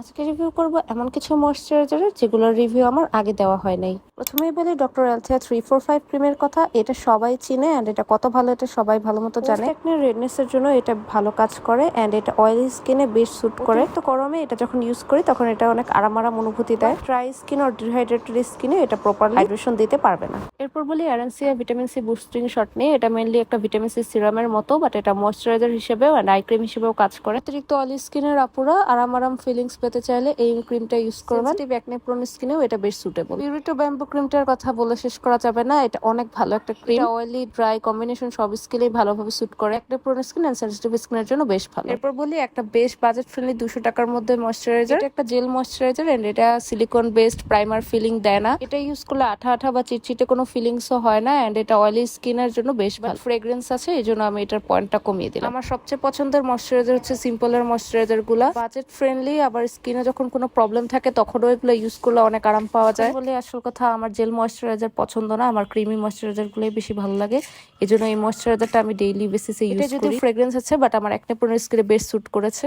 আজকে রিভিউ করব এমন কিছু ময়শ্চারাইজার যেগুলোর রিভিউ আমার আগে দেওয়া হয় নাই। প্রথমেই বলি ডক্টর অ্যালথিয়া 345 ক্রিমের কথা। এটা সবাই চিনে অ্যান্ড এটা কত ভালো এটা সবাই ভালো মতো জানে। একনি রেডনেস এর জন্য এটা ভালো কাজ করে অ্যান্ড এটা অয়েলি স্কিনে বেশ স্যুট করে। তো গরমে এটা যখন ইউজ করি তখন এটা অনেক আরাম অনুভূতি দেয়। ড্রাই স্কিন ও ডিহাইড্রেটেড স্কিনে এটা প্রপারলি হাইড্রেশন দিতে পারবে না। এরপর বলি অ্যারেন্সিয়া ভিটামিন সি বুস্টিং শট নিয়ে। এটা মেইনলি একটা ভিটামিন সি সিরামের মতো, বাট এটা ময়শ্চারাইজার হিসেবেও অ্যান্ড আই ক্রিম হিসেবেও কাজ করে। অতিরিক্ত অয়েলি স্কিনের আপুরা আরাম ফিলিংস পেতে চাইলে এই ক্রিমটা ইউজ করবেন। সেনসিটিভ একনি প্রোন স্কিনেও এটা বেশ সুটেবল। পিউরিটো ব্যাম্বু ক্রিমটার কথা বলে শেষ করা যাবে না। এটা অনেক ভালো একটা ক্রিম। অয়েলি ড্রাই কম্বিনেশন সব স্কিনেই ভালোভাবে স্যুট করে। Acne prone skin and sensitive স্কিনের জন্য বেশ ভালো। এরপর বলি একটা বেশ বাজেট ফ্রেন্ডলি 200 টাকার মধ্যে ময়শ্চারাইজার। এটা একটা জেল ময়শ্চারাইজার এন্ড এটা সিলিকন বেসড প্রাইমার ফিলিং দেয় না। এটা ইউজ করলে আঠা বা চিটচিটে কোনো ফিলিংসও হয় না এন্ড এটা অয়েলি স্কিনের জন্য বেশ ভালো। ফ্রেগ্রেন্স আছে, এই জন্য আমি এটার পয়েন্টটা কমিয়ে দিলাম। আমার সবচেয়ে পছন্দের ময়শ্চারাইজার হচ্ছে সিম্পলের ময়শ্চারাইজার গুলা। বাজেট ফ্রেন্ডলি, আবার স্কিনে যখন কোনো প্রবলেম থাকে তখনও এগুলো ইউজ করলে অনেক আরাম পাওয়া যায়। বলে আসল কথা, আমার জেল ময়শ্চারাইজার পছন্দ না, আমার ক্রিমি ময়শ্চারাইজার গুলোই বেশি ভালো লাগে। এই জন্য এই ময়শ্চারাইজারটা আমি ডেইলি বেসিসে ইউজ করি। যদিও ফ্রেগ্রেন্স আছে বাট আমার একনি প্রোন স্কিনে বেশ স্যুট করেছে।